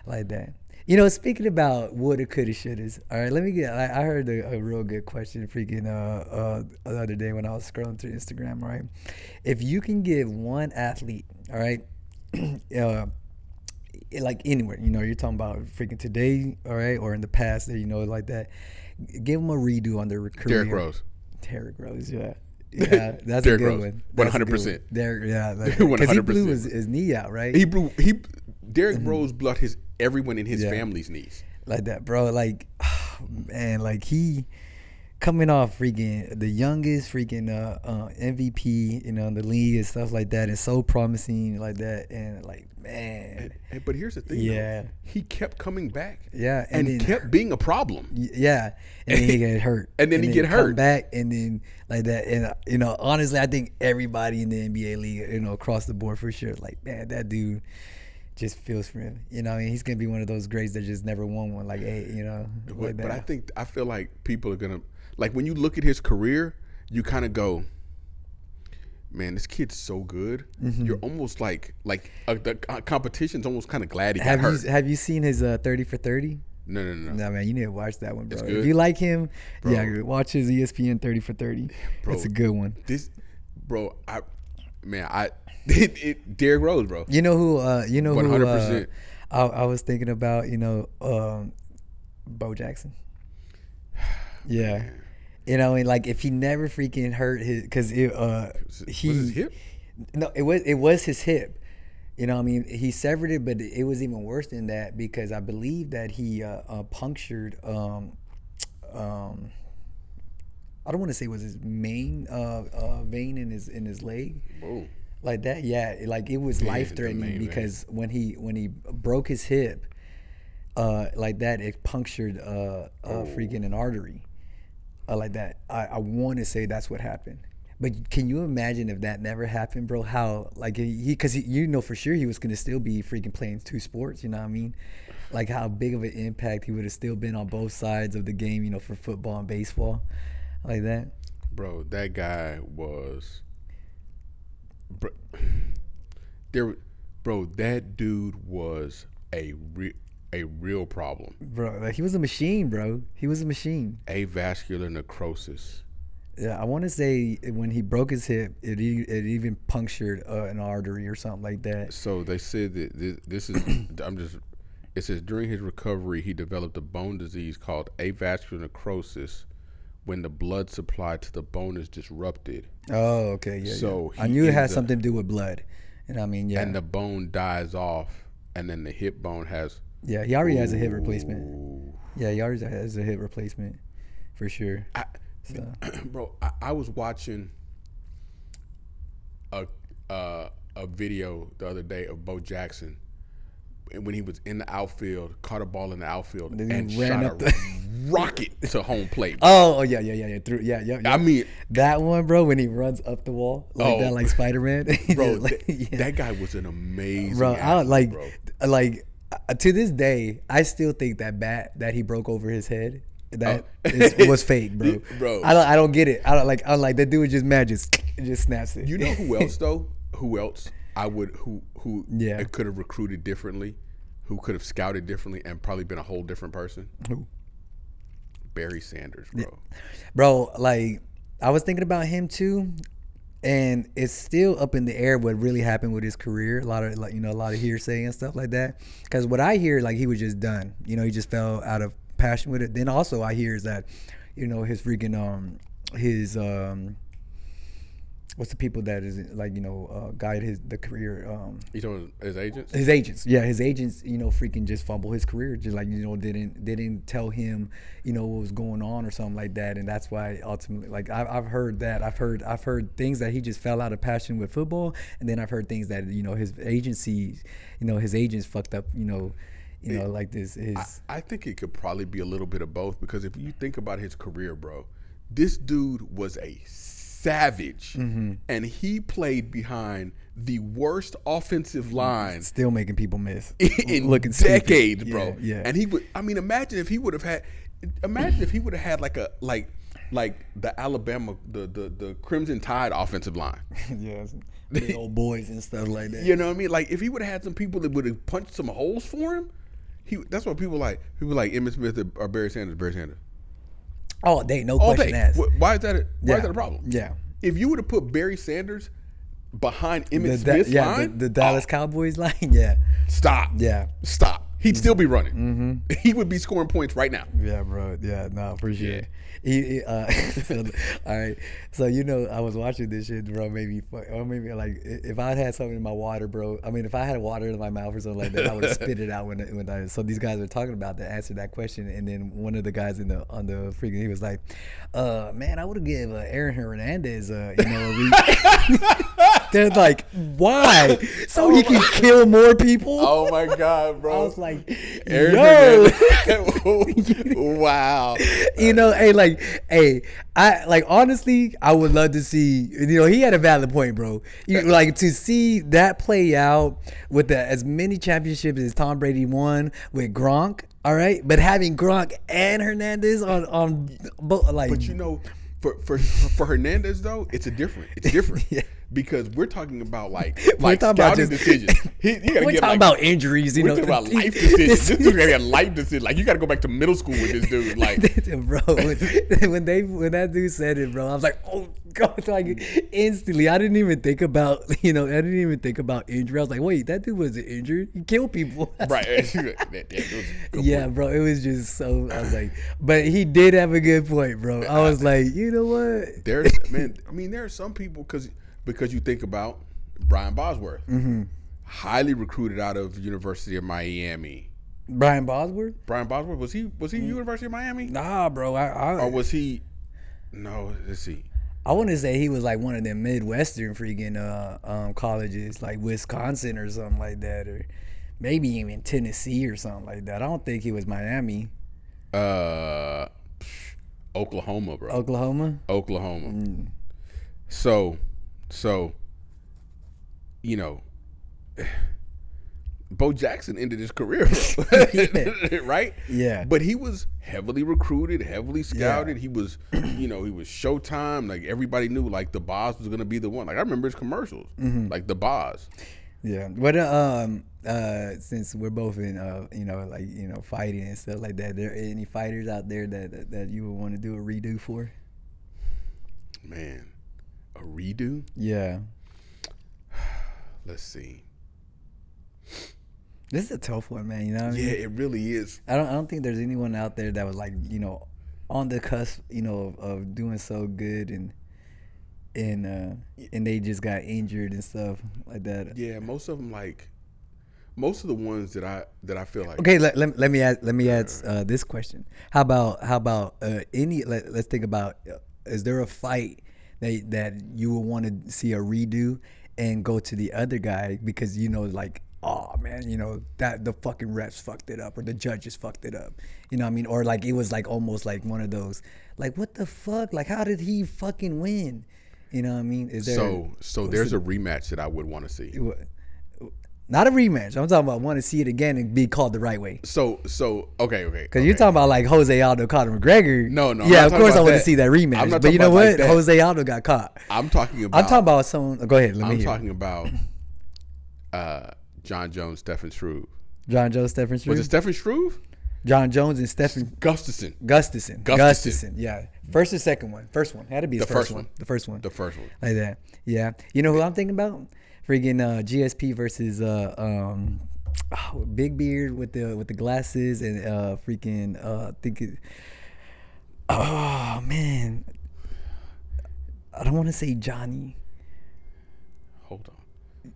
like that. Speaking about woulda, coulda, shouldas. All right, let me get. I heard a real good question freaking the other day when I was scrolling through Instagram. Right, if you can give one athlete, all right, like anywhere, you're talking about freaking today, all right, or in the past, like that. Give them a redo on their career. Derrick Rose, yeah. Yeah, that's a good one. 100%. Derrick, yeah, because he blew his knee out, right? Derrick Rose blew everyone in his family's knees. Like that, bro. Like, man, like he coming off freaking the youngest freaking MVP, in the league and stuff like that, and so promising like that, and like, man. But here's the thing, though. He kept coming back. Yeah, and then kept being a problem. Yeah, and then he get hurt. and then he get hurt. Come back, and then like that, and honestly, I think everybody in the NBA league, across the board for sure, like, man, that dude just feels for him. He's gonna be one of those greats that just never won one. Like, hey, like but I feel like people are gonna, like, when you look at his career, you kind of go, man, this kid's so good. Mm-hmm. You're almost like the competition's almost kind of glad he got hurt. Have you seen his 30 for 30? No. No, man, you need to watch that one, bro. That's good. If you like him, bro, watch his ESPN 30 for 30. Bro, that's a good one. Derrick Rose, bro. You know who? 100%. I was thinking about, Bo Jackson. Yeah. And like if he never freaking hurt because was his hip? No, it was his hip. He severed it, but it was even worse than that because I believe that he punctured. I don't want to say it was his main vein in his leg. Whoa. Like that, yeah. Like it was life threatening because when he broke his hip, like that, it punctured freaking an artery. Like that. I want to say that's what happened. But can you imagine if that never happened, bro? How, like, because for sure he was going to still be freaking playing two sports, you know what I mean? Like, how big of an impact he would have still been on both sides of the game, for football and baseball, like that. Bro, that guy was... Bro, that dude was a real problem. Bro, like, he was a machine, bro. He was a machine. Avascular necrosis. Yeah, I want to say when he broke his hip, it even punctured an artery or something like that. So they said that this is, it says during his recovery, he developed a bone disease called avascular necrosis when the blood supply to the bone is disrupted. Oh, okay. Yeah. So I knew it had something to do with blood. And And the bone dies off, and then the hip bone has. Yeah, he already has a hip replacement. Yeah, he already has a hip replacement for sure. Bro, I was watching a video the other day of Bo Jackson when he was in the outfield, caught a ball in the outfield, and shot a rocket to home plate. Oh yeah. Yeah. I mean, that one, bro, when he runs up the wall like that, like Spider-Man. Bro, that guy was an amazing bro. athlete, Like to this day, I still think that bat that he broke over his head was fake, bro. Bro, I don't get it. I'm like that dude just mad, just snaps it. You know who else though? Who else I would who could have recruited differently, who could have scouted differently and probably been a whole different person? Who? Barry Sanders, bro. Yeah. Bro, like I was thinking about him too, and it's still up in the air what really happened with his career. A lot of hearsay and stuff like that. Because what I hear, like, he was just done. He just fell out of passion with it. Then also I hear is that, his freaking what's the people that is like guide the career? You talking his agents? His agents, yeah, his agents. Freaking just fumble his career, just like didn't tell him what was going on or something like that, and that's why ultimately, like I've heard that I've heard things that he just fell out of passion with football, and then I've heard things that his agency, his agents fucked up, like this. I think it could probably be a little bit of both because if you think about his career, bro, this dude was a savage, and he played behind the worst offensive line, still making people miss in decades, bro. Yeah. And he would. I mean, imagine if he would have had like the Alabama, the Crimson Tide offensive line. Yeah, the old boys and stuff like that. You know what I mean? Like if he would have had some people that would have punched some holes for him, That's what people like. People like Emmitt Smith or Barry Sanders. Barry Sanders. All day, no question asked. Why is that a problem? Yeah. If you were to put Barry Sanders behind Emmitt Smith's line, the Dallas Cowboys line, yeah. Stop. Yeah. Stop. He'd still be running. He would be scoring points right now. Yeah, bro. Yeah, no, for sure. So, all right. So, I was watching this shit, bro. Maybe like if I had something in my water, bro. I mean, if I had water in my mouth or something like that, I would spit it out when so these guys were talking about to answer that question, and then one of the guys on the freaking, he was like, man, I would have give Aaron Hernandez, a They're like, why? So he can kill more people? Oh my God, bro! I was like, yo, wow. Honestly, I would love to see. He had a valid point, bro. To see that play out with as many championships as Tom Brady won with Gronk. All right, but having Gronk and Hernandez on both, like. But for Hernandez though, it's different. Yeah. Because we're talking about scouting decisions. We're talking about injuries. We're talking about life decisions. This dude got a life decision. Like, you got to go back to middle school with this dude. Like, bro, when that dude said it, bro, I was like, oh God, like instantly. I didn't even think about injury. I was like, wait, that dude wasn't injured. He killed people. Right. Yeah, bro. It was just so. I was like, but he did have a good point, bro. I was like, you know what? There are some people because you think about Brian Bosworth, highly recruited out of University of Miami. Brian Bosworth? Was he University of Miami? Nah, bro. Or was he? No, let's see. I want to say he was like one of them Midwestern freaking colleges, like Wisconsin or something like that, or maybe even Tennessee or something like that. I don't think he was Miami. Oklahoma, bro. Oklahoma. So, Bo Jackson ended his career, right? Yeah. But he was heavily recruited, heavily scouted. Yeah. He was, he was Showtime. Like, everybody knew, like, the Boz was gonna be the one. Like, I remember his commercials, like the Boz. Yeah. But since we're both in, fighting and stuff like that, there are any fighters out there that you would want to do a redo for? Man, a redo? Yeah. Let's see. This is a tough one, man. You know what I mean? Yeah, it really is. I don't think there's anyone out there that was like, on the cusp, of doing so good and they just got injured and stuff like that. Yeah, most of the ones that I feel like. Okay, let me ask this question. How about let's think about, is there a fight that you would want to see a redo and go to the other guy because oh man, that the fucking refs fucked it up or the judges fucked it up. You know what I mean? Or like it was like almost like one of those, like, what the fuck? Like, how did he fucking win? You know what I mean? Is there so there's a rematch that I would want to see. Not a rematch. I'm talking about want to see it again and be called the right way. So okay. Because you're talking about like Jose Aldo, Conor McGregor. No. Yeah, of course I want to see that rematch. But you know what? Like Jose Aldo got caught. I'm talking about someone. Go ahead. Let me hear. I'm talking about John Jones, Stephen Struve. John Jones, Stephen Struve. Was it Stephen Struve? John Jones and Stephen Gustafson. Yeah. First or second one? First one. Had to be the first one. The first one. Like that. Yeah. You know who I'm thinking about? Freaking GSP versus Big Beard with the glasses and oh man, I don't want to say Johnny. Hold on.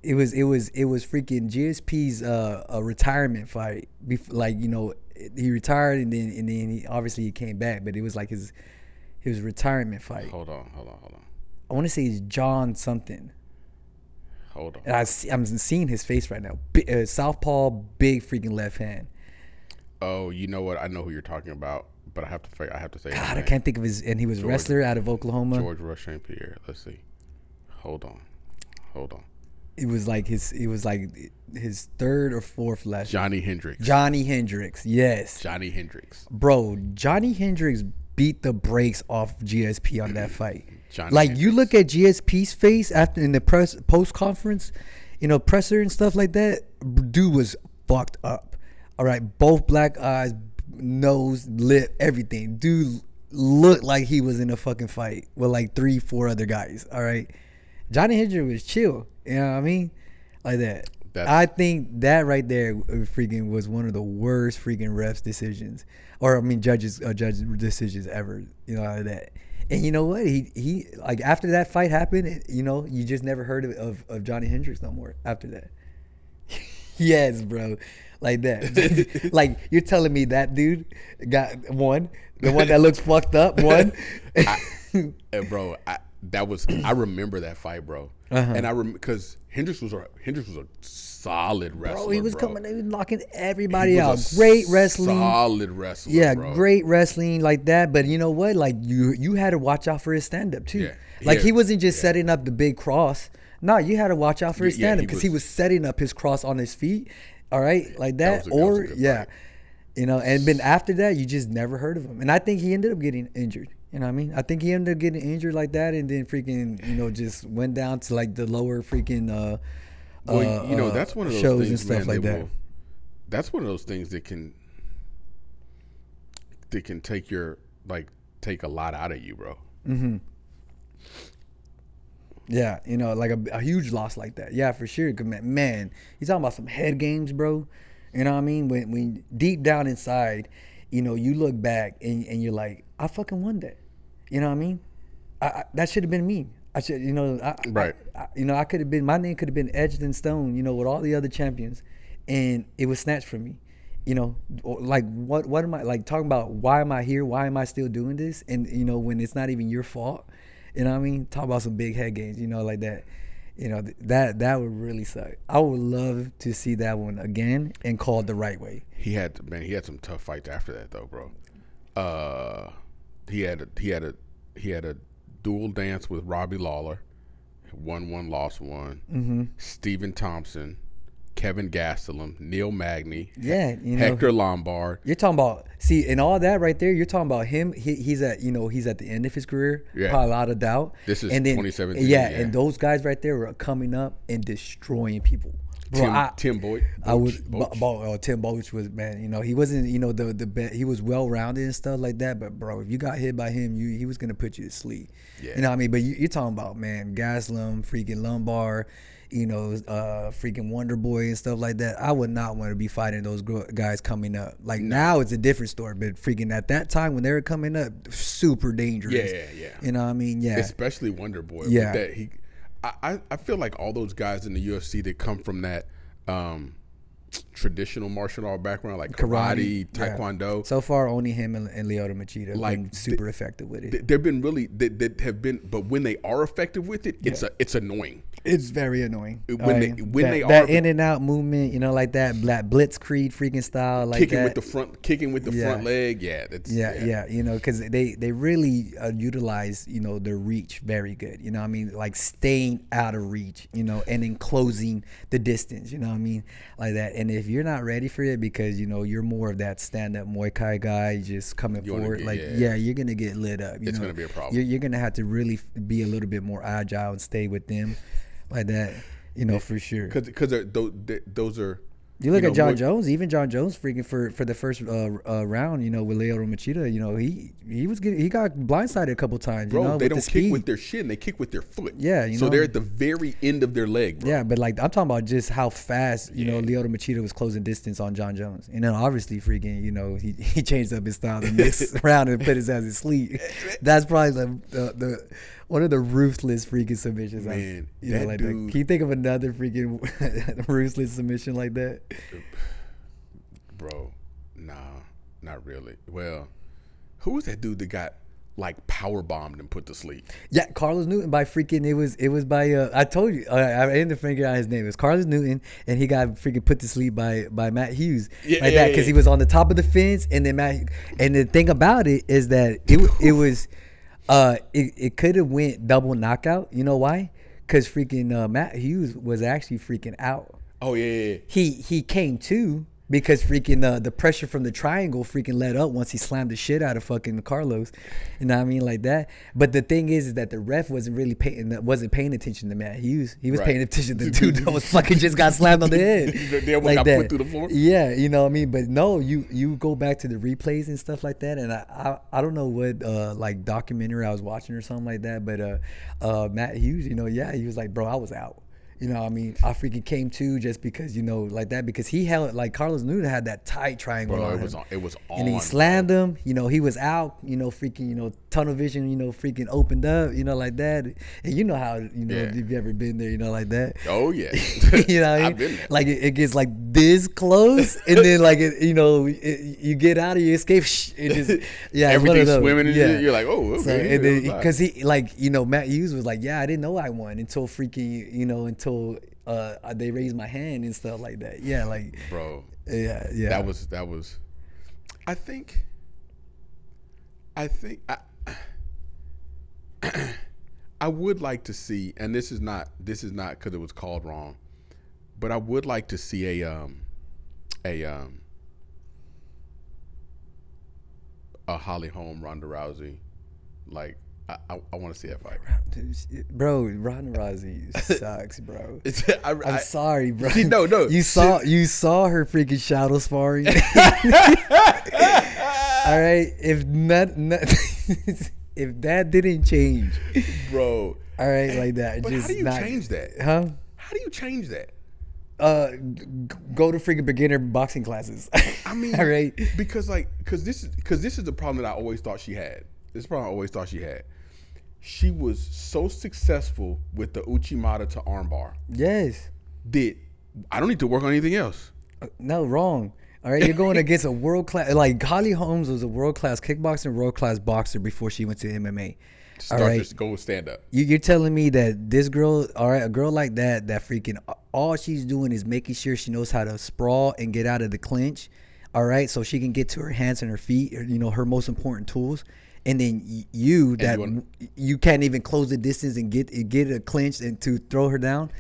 It was freaking GSP's a retirement fight. He retired and then he obviously came back, but it was like his retirement fight. Hold on. I want to say it's John something. Hold on. And I'm seeing his face right now. Southpaw, big freaking left hand. Oh, you know what? I know who you're talking about, but I have to say. God, I can't think of his. And he was wrestler out of Oklahoma. George Rush St. Pierre. Let's see. Hold on. It was like his third or fourth last. Johnny Hendricks. Yes. Johnny Hendricks. Bro, Johnny Hendricks beat the brakes off GSP on that fight. You look at GSP's face after in the post conference, presser and stuff like that. Dude was fucked up. All right, both black eyes, nose, lip, everything. Dude looked like he was in a fucking fight with like 3-4 other guys. All right, Johnny Hendricks was chill. You know what I mean? Like that. I think that right there freaking was one of the worst freaking refs decisions, or I mean judges decisions ever. You know, like that. And you know what? He like after that fight happened, you know, you just never heard of Johnny Hendricks no more after that. Yes, bro. Like that. Like you're telling me that dude got one, the one that looks fucked up, one. Bro, I remember that fight, bro. And because Hendricks was a solid wrestler. Bro, he was coming, he was knocking everybody out. Great wrestling. Solid wrestler. Yeah, bro. Great wrestling like that. But you know what? Like you had to watch out for his stand up too. Yeah. Like he wasn't just setting up the big cross. No, you had to watch out for his stand up because he was setting up his cross on his feet. All right, like that. Or fight. You know, and then after that, you just never heard of him. And I think he ended up getting injured. You know what I mean? I think he ended up getting injured like that, and then freaking, you know, just went down to like the lower freaking well, you know, that's one of those shows things, and stuff like that. That's one of those things that can take take a lot out of you, bro. Mm-hmm. Yeah, you know, like a huge loss like that. Yeah, for sure. Man, he's talking about some head games, bro. You know what I mean? When deep down inside, you know, you look back and you're like, I fucking won that. You know what I mean? That should have been me. I should, you know, I could have been, my name could have been etched in stone, you know, with all the other champions, and it was snatched from me. You know, like what am I, like talking about, why am I here? Why am I still doing this? And, you know, when it's not even your fault, you know what I mean? Talk about some big head games, you know, like that. You know, that would really suck. I would love to see that one again and called the right way. He had some tough fights after that though, bro. He had a dual dance with Robbie Lawler, won one, lost one. Mm-hmm. Stephen Thompson, Kevin Gastelum, Neil Magny, you know, Hector Lombard. You're talking about, see, and all that right there, you're talking about him. He's at the end of his career, probably a lot of doubt. This is and then, 2017. Yeah, and those guys right there were coming up and destroying people. Bro, Tim Boyd. Tim Boyd was, man. You know, he wasn't, you know, the best. He was well rounded and stuff like that. But bro, if you got hit by him, he was gonna put you to sleep. Yeah. You know what I mean? But you're talking about, man, Gaslam, freaking Lombard, you know, freaking Wonder Boy and stuff like that. I would not want to be fighting those guys coming up. Like now, it's a different story. But freaking at that time when they were coming up, super dangerous. Yeah. You know what I mean? Yeah. Especially Wonder Boy. Yeah. With that, I feel like all those guys in the UFC that come from that traditional martial art background, like karate, taekwondo. Yeah. So far, only him and Lyoto Machida have been super effective with it. They've been really, that have been, but when they are effective with it, it's annoying. It's very annoying. That in and out movement, you know, like that blitzkrieg freaking style, like kicking that. Kicking with the front leg. Yeah. You know, because they really utilize, you know, their reach very good. You know what I mean? Like staying out of reach, you know, and then closing the distance. You know what I mean? Like that. And if you're not ready for it because, you know, you're more of that stand-up Muay Thai guy just coming forward, you're gonna get lit up. It's gonna be a problem. You're gonna have to really be a little bit more agile and stay with them. Like that, you know, for sure. Because those are. You look at John Jones. Even John Jones, freaking for the first round, you know, with Lyoto Machida, you know, he got blindsided a couple times. Bro, you know, they don't kick kick with their shin; they kick with their foot. Yeah, you know, so they're at the very end of their leg. Bro. Yeah, but like I'm talking about just how fast, you know, Lyoto Machida was closing distance on John Jones, and then obviously, freaking, you know, he changed up his style the next round and put his ass to sleep. That's probably the one of the ruthless freaking submissions. Man, you know, like dude, that. Can you think of another freaking ruthless submission like that? Bro, nah, not really. Well, who was that dude that got like power bombed and put to sleep? Yeah, Carlos Newton by freaking it was by I told you I ended to figure out his name. It was Carlos Newton, and he got freaking put to sleep by Matt Hughes that because he was on the top of the fence, and then and the thing about it is that it was it could have went double knockout. You know why? Because freaking Matt Hughes was actually freaking out. Oh yeah. He came to. because freaking the pressure from the triangle freaking let up once he slammed the shit out of fucking Carlos. You know what I mean, like that. But the thing is that the ref wasn't paying attention to Matt Hughes. He was paying attention to the dude that was fucking just got slammed on the head. They almost got put through the floor. Yeah, you know what I mean. But no, you go back to the replays and stuff like that, and I don't know what like documentary I was watching or something like that. But Matt Hughes, you know, yeah, he was like, bro, I was out. You know what I mean? I freaking came to just because, you know, like that, because he held, like Carlos Nunes had that tight triangle on him. It was on. And he slammed him, you know, he was out, you know, freaking, you know, tunnel vision, you know, freaking opened up, you know, like that. And you know how, you know, if you've ever been there, you know, like that. Oh, yeah. You know what I mean? I've been there. Like it gets like this close, and then like, you know, you get out of your escape, it just, yeah. Everything's swimming and shit. You're like, oh, okay. So, and then, because he, like, you know, Matt Hughes was like, yeah, I didn't know I won until freaking, you know, until they raised my hand and stuff like that. Yeah, like, bro. Yeah. That was. I think. I would like to see, and this is not because it was called wrong, but I would like to see a Holly Holm Ronda Rousey, like. I want to see that fight, bro. Ronda Rousey sucks, bro. I'm sorry, bro. No. You saw her freaking shadow sparring. All right, if if that didn't change, bro. All right, like that. But just how do you change that? Huh? How do you change that? Go to freaking beginner boxing classes. I mean, all right, because this is the problem that I always thought she had. This problem I always thought she had. She was so successful with the Uchimata to armbar. Yes. I don't need to work on anything else. No, wrong. All right, you're going against a world class. Like Holly Holmes was a world class kickboxer, world class boxer before she went to MMA. Just go stand up. You're telling me that this girl, all right, a girl like that freaking all she's doing is making sure she knows how to sprawl and get out of the clinch. All right, so she can get to her hands and her feet, you know, her most important tools. And then you can't even close the distance and get a clinch and to throw her down.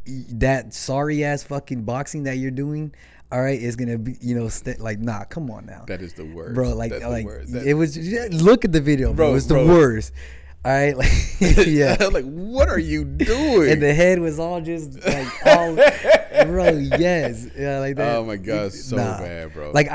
That sorry ass fucking boxing that you're doing, all right, is gonna be, you know, like, nah, come on now. That is the worst, bro. Like it was. Look at the video, bro. It was the worst. All right, like yeah. Like, what are you doing? And the head was all just like all, bro. Yes, yeah, like that. Oh my god, so bad, bro. Like